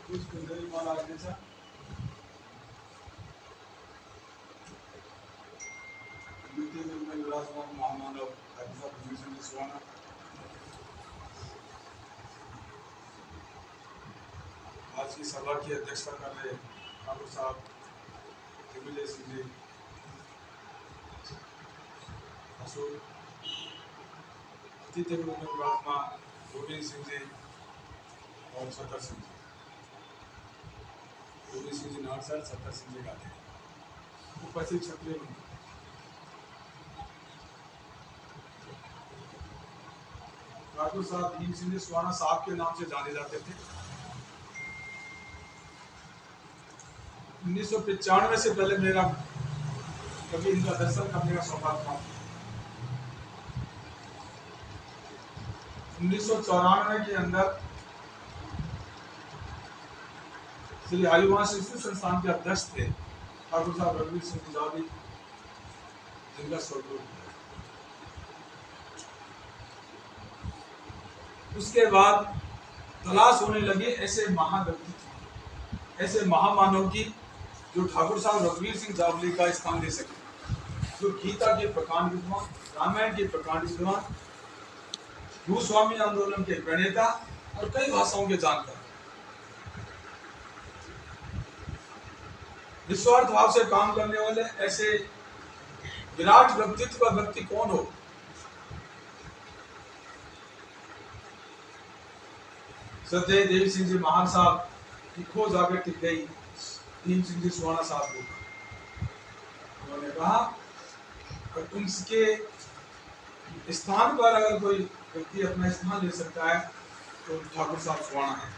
कुछ कुंडली महाराज जैसा द्वितीय युग में विराजमान महामानव खालसा विभूषण स्वाना आज की सभा की अध्यक्षता कर रहे ठाकुर साहब दिग्विजय सिंह जी, अशोक द्वितीय युग में विराजमान गोविंद सिंह जी और सत्तर सिंह जी। गोविंद सिंह जी नागसर, सत्तर सिंह जी गाते हैं। उपस्थित क्षत्रिय बंधु, ठाकुर साहब भीम सिंह जी स्वाना साहब के नाम से जाने जाते थे। 1995 से पहले मेरा कभी इनका दर्शन करने का सौभाग्य था। 1994 के अंदर श्री आयुवंश शिशु संस्थान के अध्यक्ष थे ठाकुर साहब रघुवीर सिंह गुजारी, जिनका स्वर्गलोक है। उसके बाद तलाश होने लगे ऐसे महाव्यक्ति, ऐसे महामानव की जो ठाकुर साहब रघुवीर सिंह जावली का स्थान ले सके, जो गीता के प्रकांड विद्वान, रामायण के प्रकांड विद्वान, भूस्वामी आंदोलन के प्रणेता और कई भाषाओं के जानकार, निस्वार्थ भाव से काम करने वाले ऐसे विराट व्यक्तित्व का व्यक्ति कौन हो। श्रद्धेय देवी सिंह जी महान साहब की खोज आगे टिक गई भीम सिंह जी स्वाना साहब को। उन्होंने कहा कि उनके स्थान पर अगर कोई व्यक्ति अपना स्थान ले सकता है तो ठाकुर साहब स्वाना है।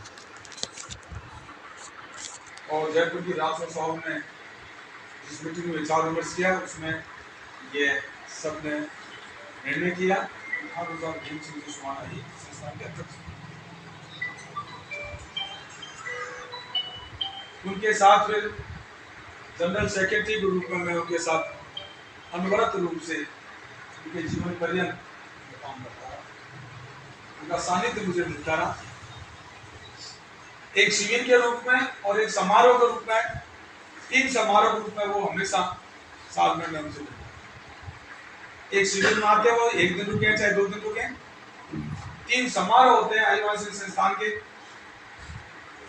और जयपुर की राजस्व साहब ने जिस मीटिंग में विचार विमर्श किया उसमें ये सबने निर्णय किया ठाकुर साहब भीम सिंह जी स्वाना ही संस्थान के अध्यक्ष। उनके साथ फिर जनरल सेक्रेटरी के रूप में मैं उनके साथ अनवरत रूप से उनके जीवन पर्यंत काम करता रहा। उनका सानिध्य मुझे मिलता रहा, एक शिविर के रूप में और एक समारोह के रूप में, तीन समारोह के रूप में वो हमेशा साल में मैं उनसे मिलता। एक शिविर में आते वो एक दिन रुके चाहे 2 दिन रुके, 3 समारोह होते हैं आदिवासी संस्थान के।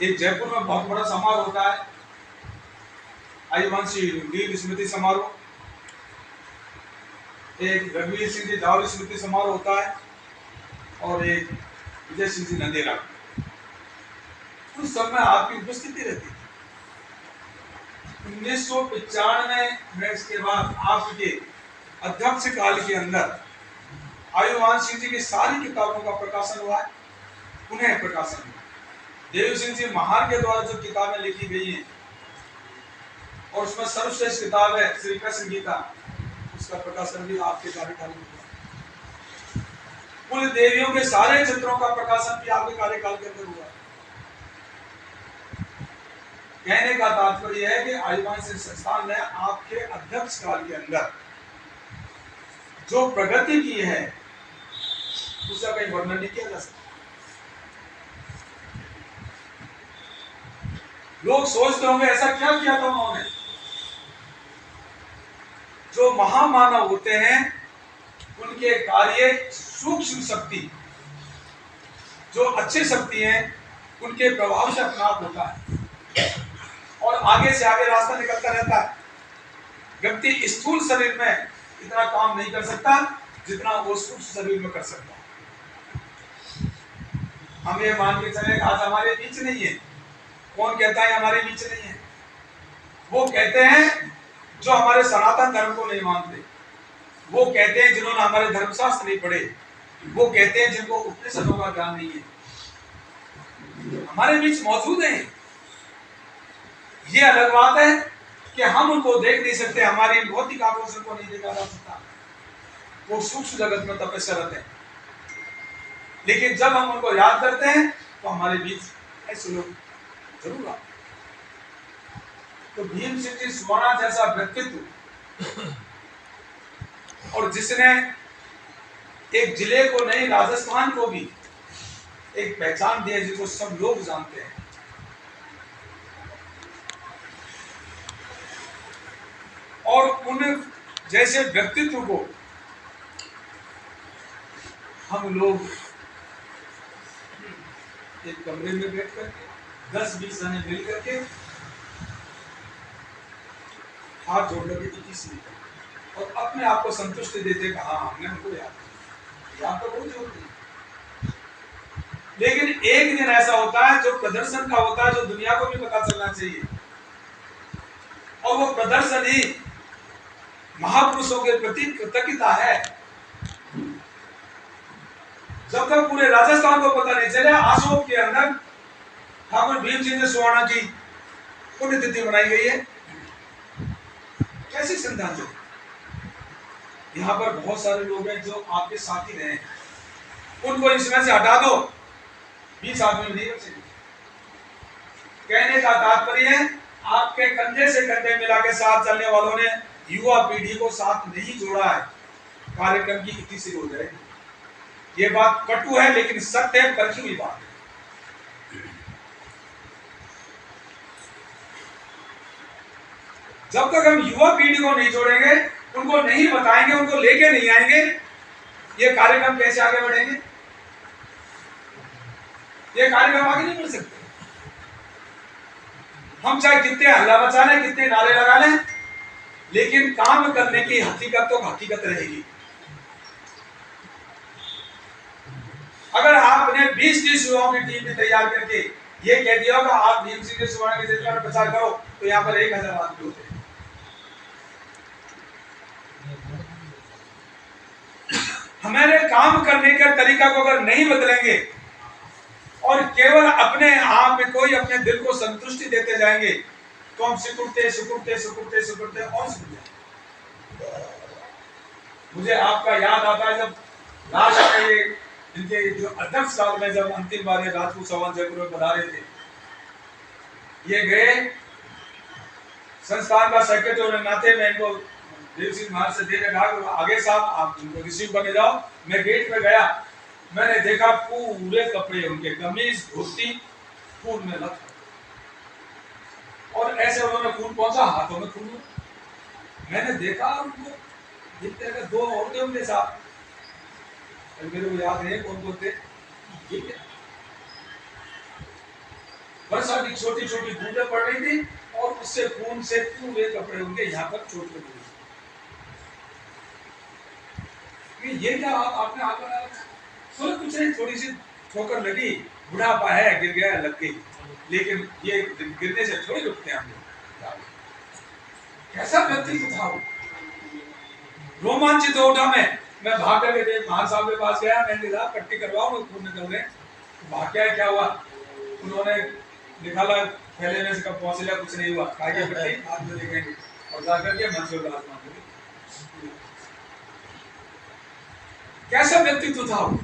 एक जयपुर में बहुत बड़ा समारोह होता है आदिवासी वीर स्मृति समारोह, एक रघुवीर सिंह जी जावली स्मृति समारोह होता है और एक विजय सिंह जी नंदेरा। उस समय आपकी उपस्थिति रहती थी। 1995 में इसके बाद आपके अध्यक्ष काल के अंदर आयुवान सिंह जी की सारी किताबों का प्रकाशन हुआ है, पुनः प्रकाशन हुआ। देवी सिंह जी महार के द्वारा जो किताबें लिखी गई हैं और उसमें सर्वश्रेष्ठ किताब है श्री कृष्ण गीता, उसका प्रकाशन भी आपके कार्यकाल में हुआ। कुल देवियों के सारे चित्रों का प्रकाशन भी आपके कार्यकाल के अंदर हुआ। कहने का तात्पर्य है कि आयुवान संस्थान ने आपके अध्यक्ष काल के अंदर जो प्रगति की है उसका कहीं वर्णन नहीं किया जा सकता। लोग सोचते होंगे ऐसा क्या किया था उन्होंने। जो महामानव होते हैं उनके कार्य सूक्ष्म शक्ति, जो अच्छी शक्ति है उनके प्रभाव से अपना आप होता है और आगे से आगे रास्ता निकलता रहता है। व्यक्ति स्थूल शरीर में इतना काम नहीं कर सकता जितना वो सूक्ष्म शरीर में कर सकता है। हम ये मान के चले आज हमारे बीच नहीं है। कौन कहता है हमारे बीच नहीं है? वो कहते हैं जो हमारे सनातन धर्म को नहीं मानते, वो कहते हैं जिन्होंने हमारे धर्मशास्त्र नहीं पढ़े, वो कहते हैं जिनको उपनिषदों का ज्ञान नहीं है। हमारे बीच मौजूद हैं। ये अलग बात है कि हम उनको देख नहीं सकते, हमारी भौतिक आंखों से उनको नहीं देखा जा सकता, वो सूक्ष्म जगत में तपस्यारत है। लेकिन जब हम उनको याद करते हैं तो हमारे बीच ऐसे लोग जरूर आते। तो भीम सिंह जी स्वाना जैसा व्यक्तित्व और जिसने एक जिले को नहीं राजस्थान को भी एक पहचान दी है, जिसको सब लोग जानते हैं, और उन जैसे व्यक्तित्व को हम लोग एक कमरे में बैठ करके 10-20 जने मिल करके हाथ जोड़ करके किसी और अपने आप को संतुष्टि देते कि हाँ हमने उनको याद तो बहुत होती है। लेकिन एक दिन ऐसा होता है जो प्रदर्शन का होता है, जो दुनिया को भी पता चलना चाहिए, और वो प्रदर्शन ही महापुरुषों के प्रति कृतज्ञता है। जब तक पूरे राजस्थान को पता नहीं चले आशोक के अंदर ठाकुर भीम सिंह सुहाना की पुण्यतिथि मनाई गई है, कैसी श्रद्धांजलि। यहाँ पर बहुत सारे लोग हैं जो आपके साथी रहे, उनको इसमें से हटा दो, 20 आदमी नहीं बचे। कहने का तात्पर्य है आपके कंधे से कंधे मिला के साथ चलने वालों ने युवा पीढ़ी को साथ नहीं जोड़ा है, कार्यक्रम की इति से हो जाएगी। ये बात कटु है लेकिन सत्य है, परखी हुई बात है। जब तक हम युवा पीढ़ी को नहीं जोड़ेंगे, उनको नहीं बताएंगे, उनको लेके नहीं आएंगे, ये कार्यक्रम कैसे आगे बढ़ेंगे? ये कार्यक्रम आगे नहीं बढ़ सकते। हम चाहे कितने हल्ला मचा लें, कितने नारे लगा लें, लेकिन काम करने की हकीकत तो हकीकत रहेगी। अगर आपने 20-30 युवाओं की टीम भी तैयार करके ये कह दिया होगा आप भीम सिंह के सुहाना के जिले में प्रचार करो, तो यहाँ पर 1000 आदमी होते हैं। हमारे काम करने का तरीका को अगर नहीं बदलेंगे और केवल अपने आप में कोई अपने दिल को संतुष्टि देते जाएंगे, तो हम सिकुड़ते सिकुड़ते सिकुड़ते सिकुड़ते और सिकुड़ जाएंगे। मुझे आपका याद आता है जब लास्ट में इनके जो अध्यक्ष साल में जब अंतिम बार राजपूत समाज जयपुर में बना रहे थे, ये गए संस्थान का सेक्रेटरी होने नाते में इनको देव सिंह महाराज से देने कहा आगे साहब आप इनको रिसीव करने जाओ। मैं गेट पे गया, मैंने देखा पूरे कपड़े उनके कमीज धोती खून में लत, और ऐसे उन्होंने खून पहुंचा, हाथों में खून। मैंने देखा उनको जितने का 2 औरतें उनके साथ, मेरे को याद नहीं कौन कौन थे, बस अभी छोटी छोटी बूंदें पड़ रही थी और उससे खून से पूरे कपड़े उनके यहाँ पर चोट लगी। ये क्या आपने हाथ लगाया? कुछ नहीं, थोड़ी सी ठोकर लगी, बुढ़ापा है, गिर गया, लग गई, लेकिन ये गिरने से थोड़ी रुकते हैं हम लोग। कैसा व्यक्तित्व था वो, रोमांचित हो उठा मैं भाग करके महान साहब के पास गया, मैंने कहा पट्टी करवाओ, खून निकल रहे। भाग क्या हुआ, उन्होंने निकाला थैले में से, कब पहुंच लिया, कुछ नहीं हुआ, पट्टी हाथ में देखेंगे और जाकर के मंसूर दास मान। कैसा व्यक्तित्व था वो।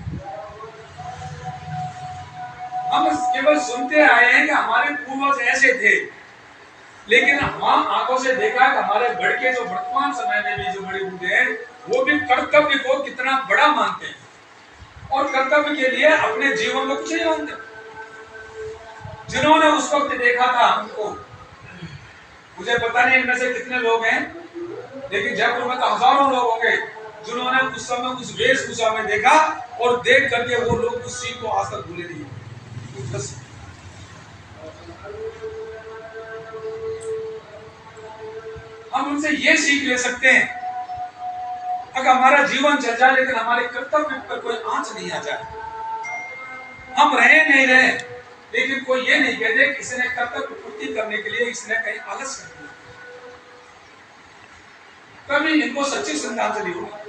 हम केवल सुनते आए हैं कि हमारे पूर्वज ऐसे थे, लेकिन हम आंखों से देखा है कि हमारे बड़ के जो वर्तमान समय में भी जो बड़े बूढ़े हैं, वो भी कर्तव्य को कितना बड़ा मानते हैं और कर्तव्य के लिए अपने जीवन को कुछ नहीं मानते। जिन्होंने उस वक्त देखा था हमको, मुझे पता नहीं इनमें से कितने लोग हैं, लेकिन जयपुर में तो हजारों लोग होंगे जिन्होंने उस समय उस वेशभूषा में देखा और देख करके वो लोग उस सीन को आज तक भूले नहीं। हम उनसे ये सीख ले सकते हैं, अगर हमारा जीवन चल जाए लेकिन हमारे कर्तव्य पर कोई आंच नहीं आ जाए, हम रहे नहीं रहे, लेकिन कोई ये नहीं कहते कि इसने कर्तव्य पूर्ति करने के लिए इसने कहीं आलस कर दिया, कभी इनको सच्ची श्रद्धांजलि होगी।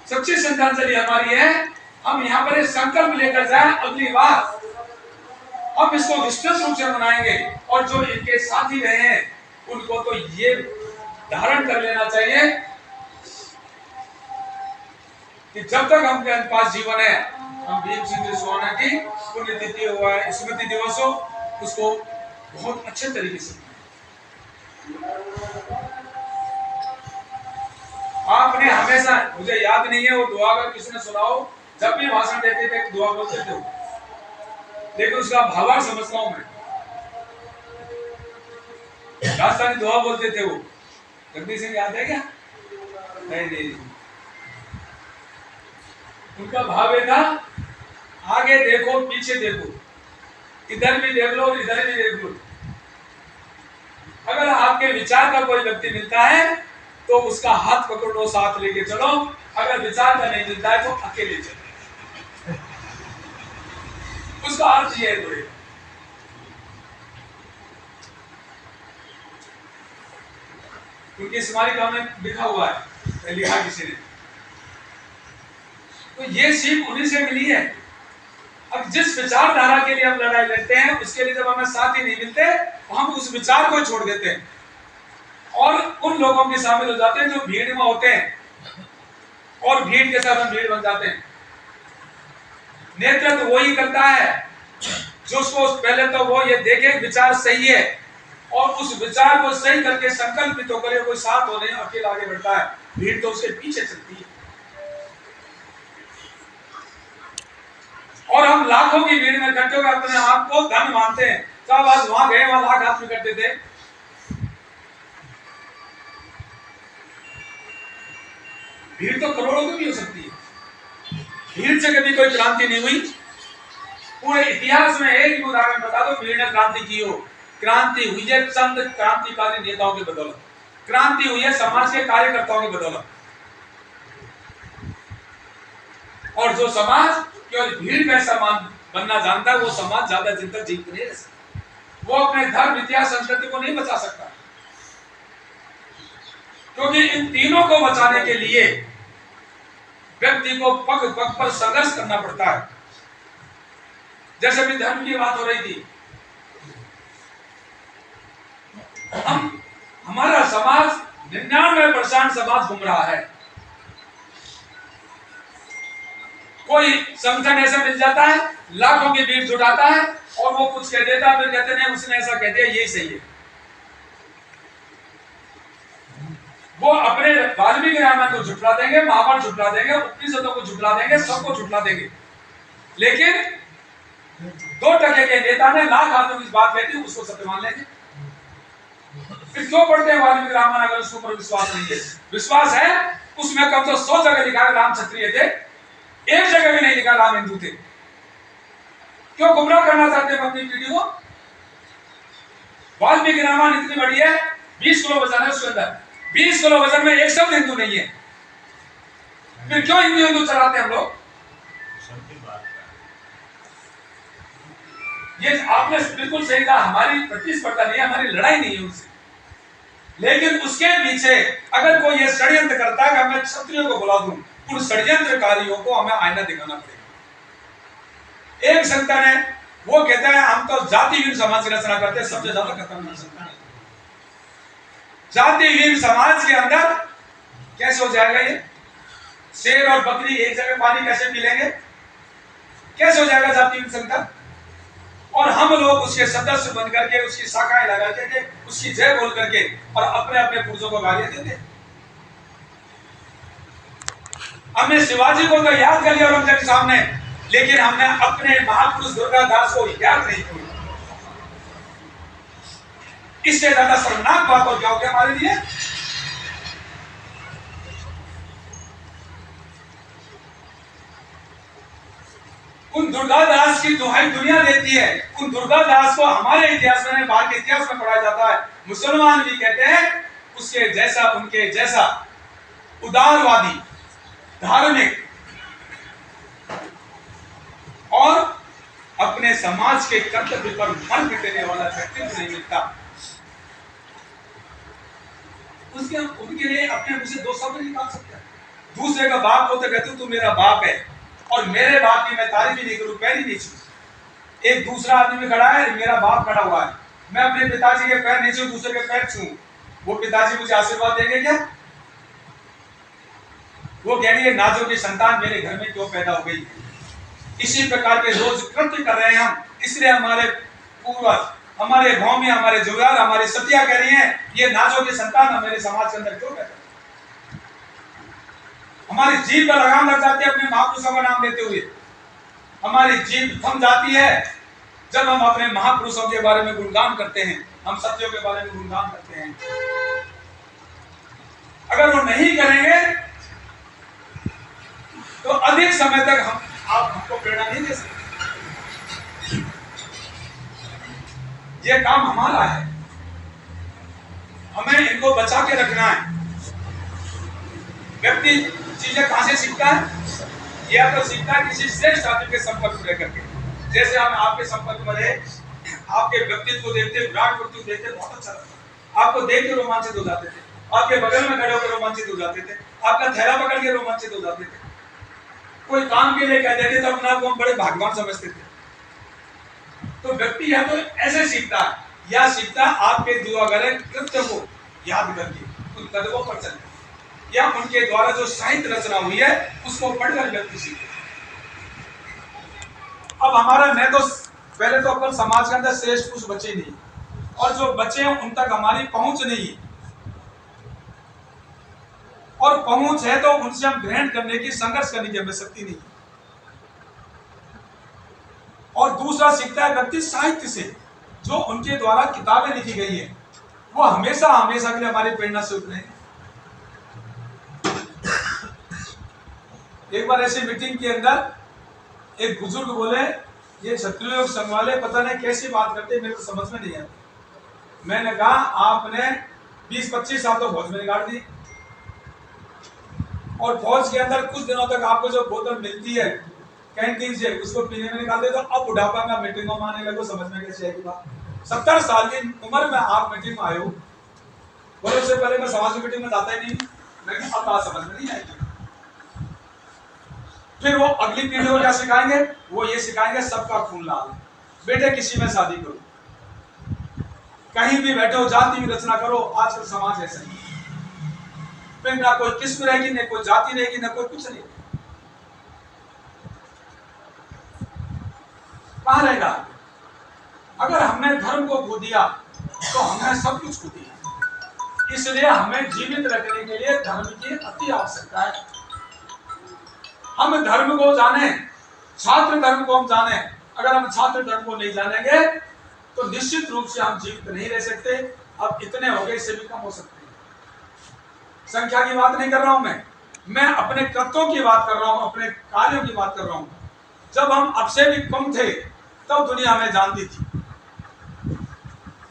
सच्ची श्रद्धांजलि हमारी है, हम यहाँ पर एक संकल्प लेकर जाए, अगली बार हम इसको विस्तृत रूप से मनाएंगे, और जो इनके साथी रहे हैं उनको तो ये धारण कर लेना चाहिए कि जब तक हम के पास जीवन है, हम भीम सिंह सुहाना की पुण्यतिथि हुआ है, स्मृति दिवस हो, उसको बहुत अच्छे तरीके से आपने हमेशा, मुझे याद नहीं है वो दुआ अगर किसी ने सुनाओ, जब भी भाषण देते थे दुआ बोलते थे, लेकिन उसका भावार्थ समझता हूं मैं। राजस्थानी दोहा बोलते थे वो, जगदीश सिंह याद है क्या? नहीं। उनका भाव है था, आगे देखो पीछे देखो, इधर भी देख लो और इधर भी देख लो। अगर आपके विचार का कोई व्यक्ति मिलता है तो उसका हाथ पकड़ लो, साथ लेके चलो। अगर विचार का नहीं मिलता है तो अकेले चलो। उसका अर्थ यह है। क्योंकि स्मारिका में लिखा हुआ है, लिखा किसी ने, तो ये सीख उन्हीं से मिली है। अब जिस विचारधारा के लिए हम लड़ाई लड़ते हैं उसके लिए जब हमें साथी नहीं मिलते तो हम उस विचार को छोड़ देते हैं और उन लोगों के शामिल हो जाते हैं जो भीड़ में होते हैं, और भीड़ के साथ हम भीड़ बन जाते हैं। नेतृत्व तो वही करता है जो उसको पहले तो वो ये देखे विचार सही है और उस विचार को सही करके संकल्पित होकर कोई साथ हो नहीं, अकेला आगे बढ़ता है, भीड़ तो उसके पीछे चलती है। और हम लाखों की भीड़ में इकट्ठे होकर अपने आप को धन मानते हैं। सब आज वहां गए, वहां लाख आदमी करते थे। भीड़ तो करोड़ों की भी हो सकती है। भीड़ से कभी कोई क्रांति नहीं हुई। पूरे इतिहास में एक भी उदाहरण बता दो भीड़ ने क्रांति की हो। क्रांति हुई है चंद क्रांतिकारी नेताओं की बदौलत, क्रांति हुई है समाज के कार्यकर्ताओं की बदौलत। और जो समाज केवल भीड़ का सामान बनना जानता है वो समाज ज्यादा दिन तक जीवित नहीं रह सकता। वो अपने धर्म, इतिहास, संस्कृति को नहीं बचा सकता, क्योंकि इन तीनों को बचाने के लिए व्यक्ति को पग पग पर संघर्ष करना पड़ता है। जैसे भी धर्म की बात हो रही थी, हमारा समाज 99% समाज गुमराह है। कोई संगठन ऐसा मिल जाता है, लाखों की भीड़ जुटाता है और वो कुछ कह देता है, फिर कहते नहीं उसने ऐसा कह दिया, यही सही है। वो अपने वाल्मीकि रामायण को झुठला देंगे, महाभारत झुठला देंगे, उपनिषदों को झुठला देंगे, सबको झुठला देंगे। लेकिन 2% के नेता ने लाख आदमियों की बात कहती, उसको सत्य मान लेंगे। फिर क्यों पढ़ते हैं वाल्मीकि रामायण अगर उसके ऊपर विश्वास नहीं है? विश्वास है, उसमें कम से 100 जगह लिखा है राम क्षत्रिय थे, एक जगह भी नहीं लिखा राम हिंदू थे। क्यों गुमराह करना चाहते हैं अपनी पीढ़ी को? वाल्मीकि रामायण इतनी बड़ी है, 20 किलो वजन है उसके अंदर, 20 किलो वजन में एक शब्द हिंदू नहीं है। फिर क्यों हिंदू हिंदू चलाते हैं हम लोग? ये आपने बिल्कुल सही कहा, हमारी प्रतिस्पर्धा नहीं है, हमारी लड़ाई नहीं है उनसे। लेकिन उसके पीछे अगर कोई ये षड्यंत्र करता है कि मैं क्षत्रियों को बुला दूं, उन षड्यंत्रकारियों को हमें आईना दिखाना पड़ेगा। एक संगठन है वो कहता है हम तो जातिहीन समाज की रचना करते हैं, सबसे ज्यादा खतरनाक संगठन है। जातिहीन समाज के अंदर कैसे हो जाएगा ये? शेर और बकरी एक जगह पानी कैसे पी लेंगे? कैसे हो जाएगा जातिहीन संगठन? और हम लोग उसके सदस्य बन करके, उसकी शाखाएं लगा करके, उसकी जय बोल करके और अपने अपने पुरुषों को गालियां देते। हमने शिवाजी को तो याद कर लिया औरंगजेब के सामने, लेकिन हमने अपने महापुरुष दुर्गादास को याद नहीं किया। इससे ज्यादा शर्मनाक बात और क्या हो गया हमारे लिए? उन दुर्गादास की दुहाई दुनिया देती है। उन दुर्गादास को हमारे इतिहास में, भारत के इतिहास में पढ़ाया जाता है। मुसलमान भी कहते हैं उसके जैसा, उनके जैसा उदारवादी, धार्मिक और अपने समाज के कर्तव्य पर मर मिटने वाला व्यक्तित्व नहीं मिलता। उसके उनके लिए अपने मुझे 2 शब्द निकाल सकता है। दूसरे का बाप हो तो कहते हो तू मेरा बाप है, और मेरे बाप की मैं तारीफ ही नहीं करूं, पैर ही नहीं छू। एक दूसरा आदमी भी खड़ा है, मेरा बाप खड़ा हुआ है, मैं अपने पिताजी के पैर नहीं छू, दूसरे के पैर छू, वो पिताजी मुझे आशीर्वाद देंगे क्या? वो कहेंगे नाजो की संतान मेरे घर में क्यों पैदा हो गई? इसी प्रकार के रोज कृत्य कर रहे हैं हम। इसलिए हमारे पूर्वज, हमारे गांव में हमारे जुगाड़, हमारी सतिया कह रही हैं ये नाजो की संतान हमारे समाज के अंदर क्यों पैदा? हमारी जीभ पर लगाम लग जाती है अपने महापुरुषों का नाम लेते हुए। हमारी जीभ थम जाती है जब हम अपने महापुरुषों के बारे में गुणगान करते हैं। हम सत्यों के बारे में गुणगान करते हैं। अगर वो नहीं करेंगे तो अधिक समय तक आप हमको प्रेरणा नहीं दे सकते। ये काम हमारा है, हमें इनको बचा के रखना है। व्यक्ति चीजें कहां से सीखता है? या तो सीखता है किसी श्रेष्ठ आदमी के संपर्क में रहकर के। जैसे हम आपके संपर्क में रहे, आपके व्यक्तित्व को देखते, विराट व्यक्ति को देखते, बहुत अच्छा लगता। आपको देख के रोमांचित हो जाते थे, आपके बगल में खड़े होकर रोमांचित हो जाते थे, आपका थैला पकड़ के रोमांचित हो जाते थे, कोई काम के लिए कह देते तो अपने आप को हम बड़े भाग्यवान समझते थे। तो व्यक्ति या तो ऐसे सीखता है या सीखता आपके दुआ गए कृत्य को याद करके उन कदमों पर चलते, या उनके द्वारा जो साहित्य रचना हुई है उसको पढ़कर व्यक्ति सीखे। अब हमारा मैं तो पहले तो अपन समाज के अंदर श्रेष्ठ कुछ बचे नहीं, और जो बचे हैं उन तक हमारी पहुंच नहीं है, और पहुंच है तो उनसे हम ग्रहण करने की, संघर्ष करने की हमें शक्ति नहीं है। और दूसरा सीखता है व्यक्ति साहित्य से, जो उनके द्वारा किताबें लिखी गई है वो हमेशा हमेशा के लिए हमारी प्रेरणा से उतरे। एक बार ऐसी मीटिंग के अंदर एक बुजुर्ग बोले, ये क्षत्रिय योग संघ वाले पता नहीं कैसी बात करते, मेरे को समझ में नहीं आती। मैंने कहा आपने 20-25 साल तो फौज में निकाल दी, और फौज के अंदर कुछ दिनों तक आपको जो बोतल मिलती है कैंटीन से उसको पीने में निकाल दे, तो अब बुढ़ापा में मीटिंगों में आने लगो, समझ में कैसे आएगी बात? 70 साल की उम्र में आप मीटिंग में आए हो, बोले उससे पहले मैं समाज मीटिंग में जाता ही नहीं, लेकिन अब बात समझ में नहीं आएगी। फिर वो अगली पीढ़ी को क्या सिखाएंगे? वो ये सिखाएंगे सबका खून लाल है, बेटे किसी में शादी करो, कहीं भी बैठे हो जाति की रचना करो। आजकल समाज ऐसा ही, फिर ना कोई किस्म रहेगी, ना कोई जाति रहेगी, ना कोई कुछ नहीं, कहां रहेगा? अगर हमने धर्म को खो दिया तो हमने सब कुछ खो दिया। इसलिए हमें जीवित रखने के लिए धर्म की अति आवश्यकता है। हम धर्म को जाने, छात्र धर्म को हम जाने। अगर हम छात्र धर्म को नहीं जानेंगे तो निश्चित रूप से हम जीवित नहीं रह सकते। अब इतने हो गए, इससे भी कम हो सकते हैं। संख्या की बात नहीं कर रहा हूं मैं अपने कृत्यों की बात कर रहा हूं, अपने कार्यों की बात कर रहा हूं। जब हम अब से भी कम थे तब दुनिया हमें जानती थी।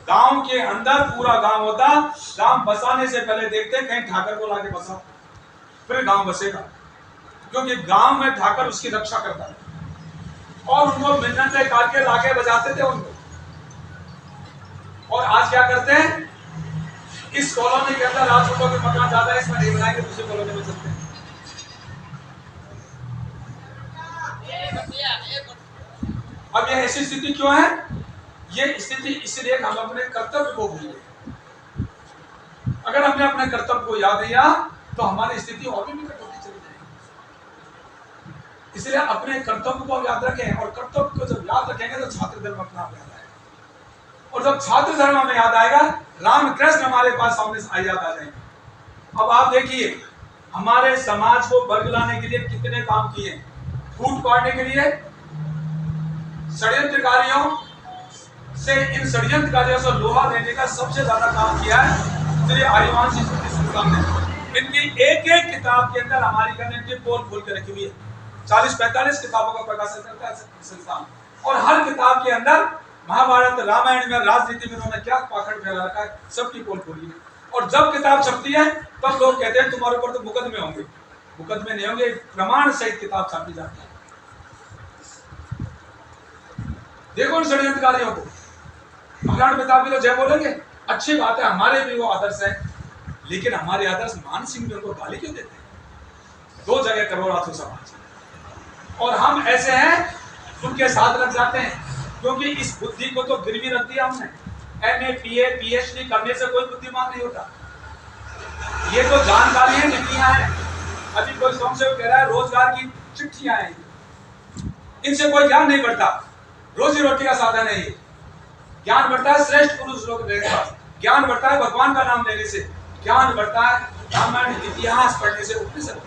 गांव के अंदर पूरा गांव होता, गांव बसाने से पहले देखते कहीं ठाकर को लाके बसा, फिर गांव बसेगा, क्योंकि गांव में ठाकर उसकी रक्षा करता है, और उनको मिन्नतें काट लाके बजाते थे उनको। और आज क्या करते हैं? इस कॉलोनी के अंदर राजपूतों के मकान ज्यादा है, इसमें नहीं बनाएंगे, दूसरी कॉलोनी में चलते हैं। अब यह ऐसी स्थिति क्यों है? ये स्थिति इसलिए हम अपने कर्तव्य को भूल गए। अगर हमने अपने कर्तव्य को याद किया तो हमारी स्थिति और भी निकट होती चली जाएगी। इसलिए अपने कर्तव्य को याद रखें, और कर्तव्य को जब याद रखेंगे तो छात्र धर्म अपना आप याद आएगा, और जब छात्र धर्म हमें याद आएगा, राम कृष्ण हमारे पास सामने याद आ जाएंगे। अब आप देखिए, हमारे समाज को बरगलाने के लिए कितने काम किए। फूट पाड़ने के लिए षड्यंत्रकारियों से, इन षड्यंत्रकारियों से लोहा देने का सबसे ज्यादा काम किया है श्री हरिवंश संस्थान ने। इनकी एक एक किताब के अंदर हमारी गणित की पोल खोल के रखी हुई है। 40-45 किताबों का प्रकाशन करता है संस्थान, और हर किताब के अंदर महाभारत रामायण में राजनीति में उन्होंने क्या पाखंड फैला रखा है, सबकी पोल खोली है। और जब किताब छपती है तब लोग कहते हैं तुम्हारे ऊपर तो मुकदमे होंगे। मुकदमे नहीं होंगे, प्रमाण सहित किताब छापी जाती है। देखो उन षड्यंत्रकारियों को, महाराण प्रताप भी तो जय बोलेंगे, अच्छी बात है, हमारे भी वो आदर्श है, लेकिन हमारे आदर्श मान सिंह भी उनको गाली क्यों देते हैं? 2 जगह करोड़ासु समाज, और हम ऐसे हैं उनके साथ लग जाते हैं, क्योंकि इस बुद्धि को तो गिरवी रख दिया हमने। MA, PA, PhD करने से कोई बुद्धिमान नहीं होता। ये तो जानकारी है, डिग्रियां हैं। अभी कोई स्वयंसेवक कह रहा है रोजगार की चिट्ठियां हैं, इनसे कोई ज्ञान नहीं बढ़ता। रोजी रोटी का साधन है ये। ज्ञान बढ़ता है श्रेष्ठ पुरुष लोग के पास, ज्ञान बढ़ता है भगवान का नाम लेने से, ज्ञान बढ़ता है रामायण इतिहास पढ़ने से, उपनिषद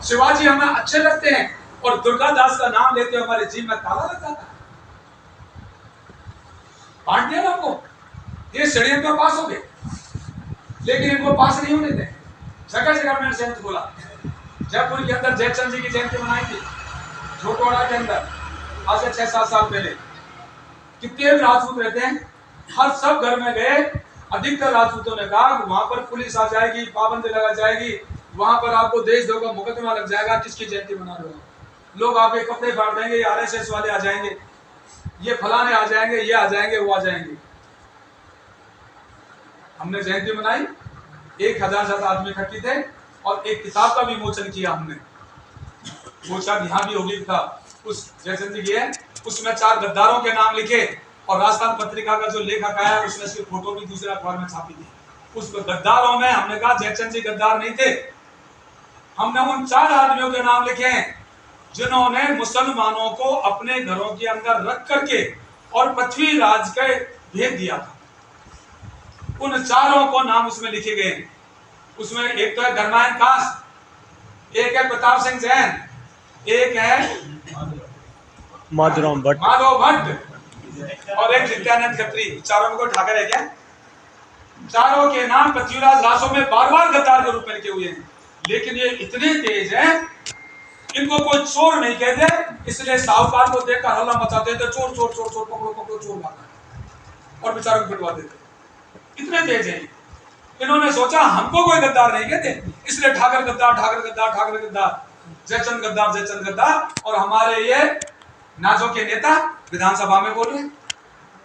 शिवाजी हमें अच्छे लगते हैं, और दुर्गा दास का नाम लेते हुए हमारे जीवन में ताला लग जाता है। बांट दिया ना हमको, ये षड्यंत्र में पास हो गए, लेकिन इनको पास नहीं होने दें। जगह जगह मैंने जयंती बोला। जयपुर के अंदर जयचंद जी की जयंती मनाई थी, झोटवाड़ा के अंदर, आज से 6-7 साल पहले। कितने राजपूत रहते हैं, हर सब घर में गए, अधिकतर राजपूतों ने कहा वहां पर पुलिस आ जाएगी, पाबंदी लगा जाएगी, वहां पर आपको देशद्रोह का मुकदमा लग जाएगा, किसकी जयंती मना रहे हो, लोग आपके कपड़े फाड़ देंगे, ये आरएसएस वाले आ जाएंगे, ये फलाने आ जाएंगे, ये आ जाएंगे, वो आ जाएंगे। हमने जयंती मनाई, 1000 ज्यादा आदमी इकट्ठे थे, और एक किताब का विमोचन किया हमने, वो शायद यहाँ भी होगी था, उस जयचंद जी की है, उसमें 4 गद्दारों के नाम लिखे, और राजस्थान पत्रिका का जो लेखक आया उसने उसकी फोटो भी दूसरे अखबार में छापी थी। उस गद्दारों में हमने कहा जयचंद जी गद्दार नहीं थे, हमने उन 4 आदमियों के नाम लिखे हैं जिन्होंने मुसलमानों को अपने घरों के अंदर रख करके और पृथ्वीराज के भेज दिया था। उन 4 को नाम उसमें लिखे गए हैं। उसमें एक तो है धर्मायन कास, एक है प्रताप सिंह जैन, एक है माधव भट्ट, और एक नित्यानंद खत्री। चारों को ठाकर है क्या? चारों के नाम पृथ्वीराज रासों में बार-बार गद्दार के रूप में लिखे हुए हैं, लेकिन ये इतने तेज हैं, इनको कोई चोर नहीं कहते, इसलिए साहूकार को देखकर हल्ला मचाते थे, चोर चोर चोर चोर, पकड़ो पकड़ो चोर मारना, और बेचारों को पिटवा देते। इतने तेज हैं। इन्होंने सोचा हमको कोई गद्दार नहीं कहते, इसलिए ठाकर गद्दार, ठाकर गद्दार, ठाकर गद्दार, जयचंद गद्दार, जयचंद गद्दार। और हमारे ये नाजों के नेता विधानसभा में बोल रहे हैं,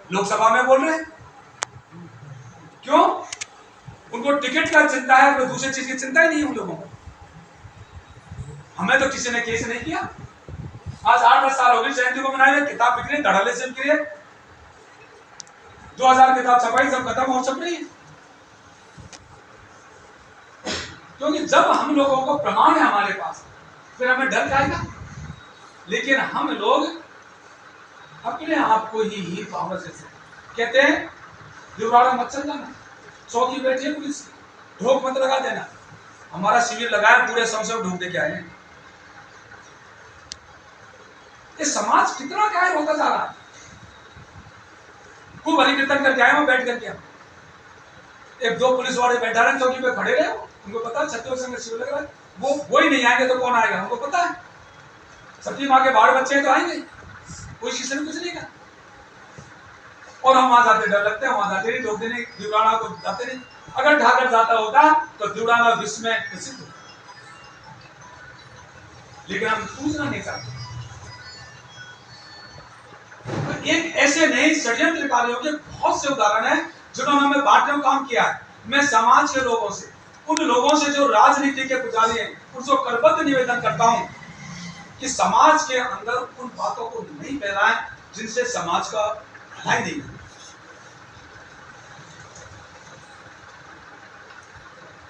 लोकसभा में बोल रहे हैं, क्यों? उनको टिकट का चिंता है, कोई दूसरी चीज की चिंता ही नहीं है उन लोगों को। हमें तो किसी ने केस नहीं किया। आज 8-10 साल हो गए जयंती को मनाए, किताब बिक रही, धड़ल्ले से बिक रही है, 2000 किताब छपाई, सब खत्म और छप रही है। क्योंकि जब हम लोगों को प्रमाण है हमारे पास, फिर हमें डर जाएगा। लेकिन हम लोग अपने आप को ही पावर से कहते हैं जुगाड़ा मत चल जाना, चौकी बैठी है पुलिस, ढोक मत लगा देना। हमारा शिविर लगाया, पूरे संसद ढोक दे के आए। ये समाज कितना कायर होता जा रहा है। खूब हरि कीर्तन करके आए हो, बैठ करके 1-2 पुलिस वाले बैठा रहे चौकी पे खड़े रहे, उनको पता है छत्तीसगढ़ संघ शिविर लग रहा है, वो ही नहीं आएंगे तो कौन आएगा, हमको पता है। सबकी माँ के 12 बच्चे तो आएंगे, कोई किसी ने कुछ नहीं कहा। और हम वहां जाते डर लगते हैं, वहां जाते नहीं, लोग देने दिवराना को जाते नहीं। अगर ठाकर जाता होता तो दिवराना विश्व में प्रसिद्ध होता, लेकिन हम पूछना नहीं चाहते। तो एक ऐसे नहीं षड्यंत्रकारियों के बहुत से उदाहरण हैं जिन्होंने हमें बांटने का काम किया है। मैं समाज के लोगों से, उन लोगों से जो राजनीति के पुजारी हैं, उनसे करबद्ध निवेदन करता हूं कि समाज के अंदर उन बातों को नहीं फैलाएं जिनसे समाज का भलाई नहीं है।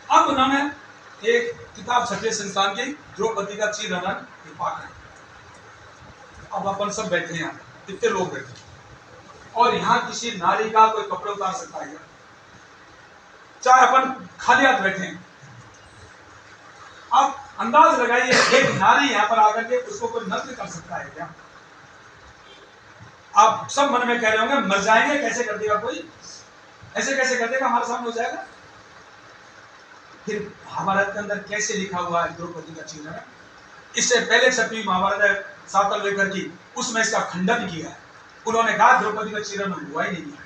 अब उन्होंने एक किताब छठे संस्थान की, द्रौपदी का चीरहरण पाठ है। अब अपन सब बैठे हैं, कितने लोग बैठे, और यहाँ किसी नारी का कोई कपड़े उतार सकता है, चाहे अपन खाली हाथ बैठे हैं। आप अंदाज लगाइए, एक नारी यहाँ पर आकर के उसको कोई नृत्य कर सकता है क्या? आप सब मन में कह रहे होंगे मर जाएंगे, कैसे कर देगा कोई, ऐसे कैसे कर देगा, हमारे सामने हो जाएगा। फिर महाभारत के अंदर कैसे लिखा हुआ है द्रौपदी का चीरहरण? इससे पहले छपी महाभारत है सातल लेकर की, उसमें इसका खंडन किया है। उन्होंने कहा द्रौपदी का चीरहरण हुआ ही नहीं है।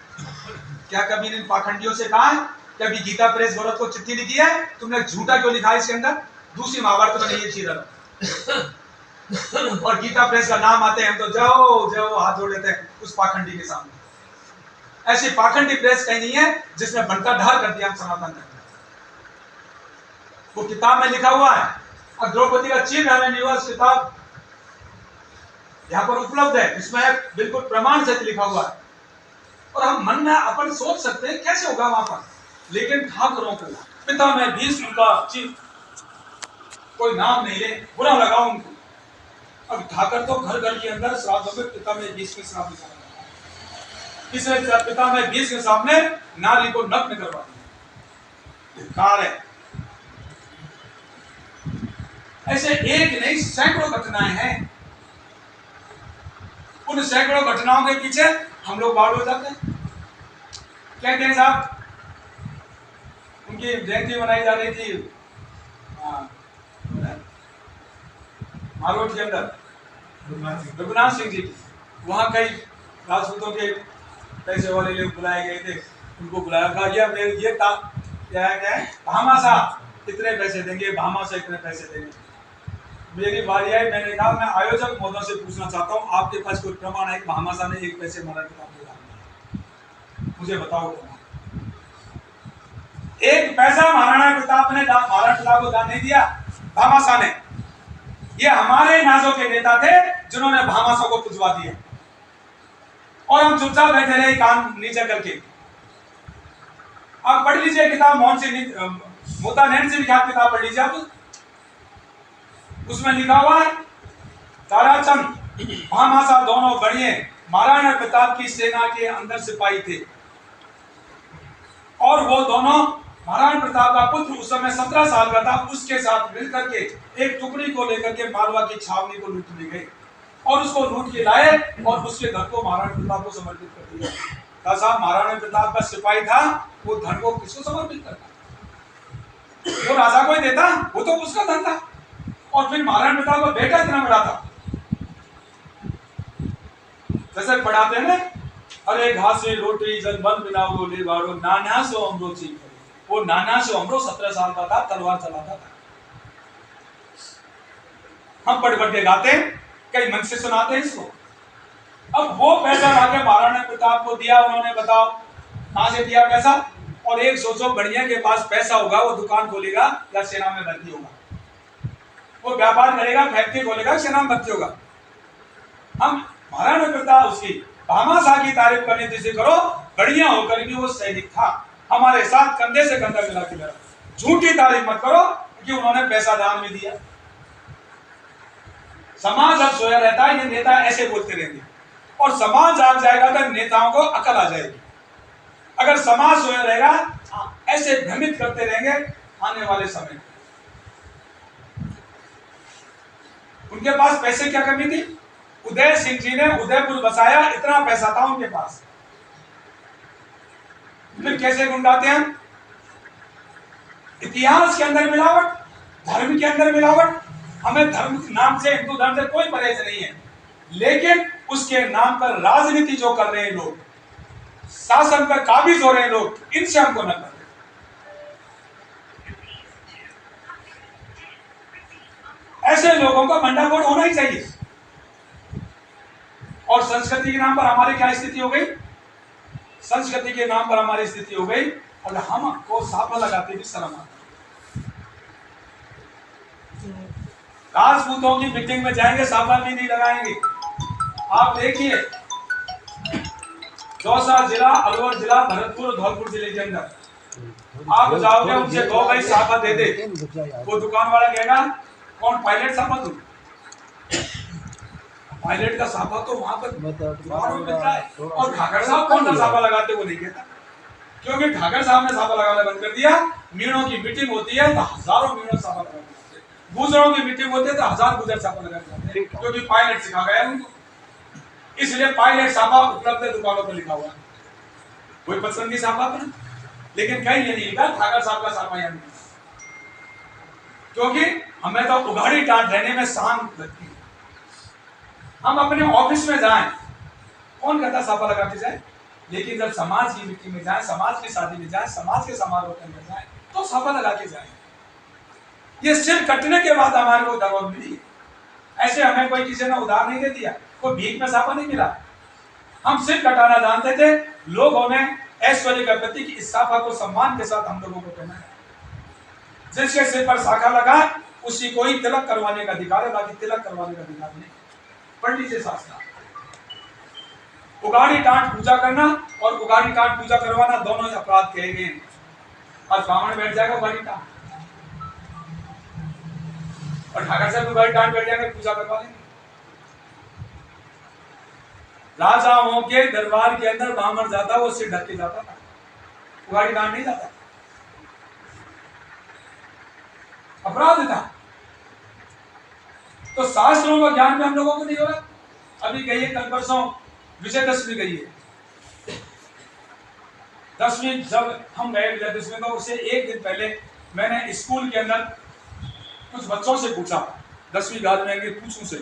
क्या कभी इन पाखंडियों से कहा है? कभी गीता प्रेस गौरव को चिट्ठी लिखी है, तुमने झूठा क्यों लिखा है इसके अंदर? दूसरी महाभारत में नहीं है चीरहरण, और गीता प्रेस का नाम आते हैं हम तो जाओ जाओ हाथ जोड़ लेते हैं उस पाखंडी के सामने। ऐसी पाखंडी प्रेस कहीं नहीं है जिसने बनता ढाल कर दिया सनातन धर्म। वो किताब में लिखा हुआ है, और द्रौपदी का चीरहरण निवास किताब यहाँ पर उपलब्ध है, इसमें बिल्कुल प्रमाण से लिखा हुआ है। और हम मन में अपन सोच सकते हैं कैसे होगा वहां पर, लेकिन ठाकुरों को पिता में भीष्म का कोई नाम नहीं ले, बुरा लगा उनको। अब ठाकर तो घर घर के अंदर श्राद्धों में पिता में भीष्म श्राद्ध निकाला, इसलिए पिता में भीष्म के सामने नारी को नग्न करवा दिया है। ऐसे एक नहीं सैकड़ों घटनाएं हैं। उन सैकड़ों घटनाओं के पीछे हम लोग बाढ़ हो जाते हैं। कहते हैं साहब, उनकी जयंती मनाई जा रही थी मारोट के अंदर, रघुनाथ सिंह जी की। वहाँ कई राजपूतों के पैसे वाले लोग बुलाए गए थे, उनको बुलाया, कहा ये था क्या है भामाशा इतने पैसे देंगे, भामाशा इतने पैसे देंगे। मेरी बारी आई, मैंने कहा मैं आयोजक महोदय से पूछना चाहता हूँ, आपके पास कोई प्रमाण है कि भामाशा ने 1 पैसे महाराणा प्रताप को दान, मुझे बताओ प्रमाण। 1 पैसा महाराणा प्रताप ने महाराणा प्रताप को दान नहीं दिया, भामाशा ने। ये हमारे नाजों के नेता थे जिन्होंने भामाशा को पुजवा दिया, और हम चुपचाप बैठे रहे कान नीचे करके। आप पढ़ लीजिए किताब, मोहन सिंह मोता नैन से विख्यात किताब पढ़ लीजिए आप, उसमें लिखा हुआ है ताराचंद भामाशा दोनों बढ़िए महाराणा प्रताप की सेना के अंदर सिपाही थे, और वो दोनों महाराणा प्रताप का पुत्र उस समय 17 साल का था, उसके साथ मिलकर के एक टुकड़ी को लेकर के मालवा की छावनी को लूटने गए, और उसको लूट के लाए और उसके धन को महाराणा प्रताप को समर्पित कर दिया। कहा साहब महाराणा प्रताप का सिपाही था, वो धन को किसको समर्पित करता? वो राजा को ही देता, वो तो उसका धन था। और फिर महाराणा प्रताप का बेटा इतना बड़ा था, जैसे पढ़ाते हैं ना, अरे घासे रोटी जन बन बिनाओ ले बाड़ो नाना सो अमरो चीज, वो नाना सो अमरो 17 साल का था, तलवार चलाता था। हम पढ़ पढ़ के गाते, कई मन से सुनाते हैं इसको। अब वो पैसा लाके महाराणा प्रताप को दिया उन्होंने, बताओ कहां से दिया पैसा? और एक सोचो बढ़िया के पास पैसा होगा, वो दुकान खोलेगा या सेना में भर्ती होगा, वो व्यापार करेगा, फैक्ट्री खोलेगा, सेना में भर्ती होगा। हम महाराणा प्रताप उसकी भामाशा की तारीफ करने जैसे करो, बढ़िया होकर भी वो सैनिक था, हमारे साथ कंधे से कंधा मिला के लड़ा। झूठी तारीफ मत करो कि उन्होंने पैसा दान में दिया। समाज अब सोया रहता है, ये नेता ऐसे बोलते रहेंगे, और समाज जाग जाएगा तो नेताओं को अकल आ जाएगी। अगर समाज सोया रहेगा, ऐसे भ्रमित करते रहेंगे, आने वाले समय उनके पास पैसे क्या कमी थी? उदय सिंह जी ने उदयपुर बसाया, इतना पैसा था उनके पास। फिर कैसे गुंडाते हैं? इतिहास के अंदर मिलावट, धर्म के अंदर मिलावट। हमें धर्म के नाम से, हिंदू धर्म से कोई परहेज नहीं है, लेकिन उसके नाम पर राजनीति जो कर रहे हैं लोग, शासन पर काबिज हो रहे हैं लोग, इनसे हमको न करें। ऐसे लोगों का भंडाफोड़ होना ही चाहिए। और संस्कृति के नाम पर हमारी क्या स्थिति हो गई? संस्कृति के नाम पर हमारी स्थिति हो गई, अगर हमको साफा लगाते भी शर्म आता। राजपूतों की मीटिंग में जाएंगे, साफा भी नहीं लगाएंगे। आप देखिए, दौसा जिला, अलवर जिला, भरतपुर, धौलपुर जिले के अंदर आप जाओगे, उनसे दो भाई साफा दे दे, वो दुकान वाला कहेगा कौन पायलट साफा दूं? पायलट का साफा तो वहां पर मिलता है, और ठाकर साहब कौन सा साफा लगाते वो नहीं कहता, क्योंकि ठाकर साहब ने साफा लगाना बंद कर दिया। मीणों की मीटिंग होती है तो हजारों मीणों साफा लगाते हैं, गुजरों की मीटिंग होती है तो 1000 गुजर साफा लगाते हैं, क्योंकि पायलट सिखा गया उनको। इसलिए पायलट साफा उपलब्ध है, दुकानों पर लिखा हुआ है, कोई पसंद नहीं साफा पर, लेकिन कहीं ये नहीं लिखा ठाकर साहब का साफा यहाँ नहीं, क्योंकि हमें तो उघाड़ी टाट रहने में शांत लगती है। हम अपने ऑफिस में जाएं, कौन कहता साफा लगा के जाए, लेकिन जब समाज की मीटिंग में जाएं, समाज की शादी में जाएं, समाज के समारोह के अंदर जाएं, तो साफा लगा के जाएं। ये सिर कटने के बाद हमारे को दरबार मिली, ऐसे हमें कोई किसी ने उधार नहीं दे दिया, कोई भीख में साफा नहीं मिला। हम सिर कटाना जानते थे, लोगों ने ऐश्वर्य का प्रतीक इस साफा को सम्मान के साथ हम लोगों को पहनाया। जिसके सिर पर साखा लगा उसी को ही तिलक करवाने का अधिकार है, बाकी तिलक करवाने का अधिकार नहीं। पढ़ लीजिए शास्त्र। उगाड़ी टाट पूजा करना और उगाड़ी टाट पूजा करवाना दोनों अपराध कहे गए। आज ब्राह्मण बैठ जाएगा उगाड़ी टाट, और ठाकर साहब उगाड़ी टाट बैठ जाएंगे, पूजा करवा लेंगे। राजाओं के दरबार के अंदर ब्राह्मण जाता, वो सिर ढक के जाता था, उगाड़ी टाट नहीं जाता, अपराध था। तो शास्त्रों का ज्ञान भी हम लोगों को नहीं हो रहा। अभी गई है, कल परसों विजयदशमी गई है, 10वीं जब हम गए विजय दशमी तो उससे एक दिन पहले मैंने स्कूल के अंदर कुछ बच्चों से पूछा, 10वीं बाद में पूछूं से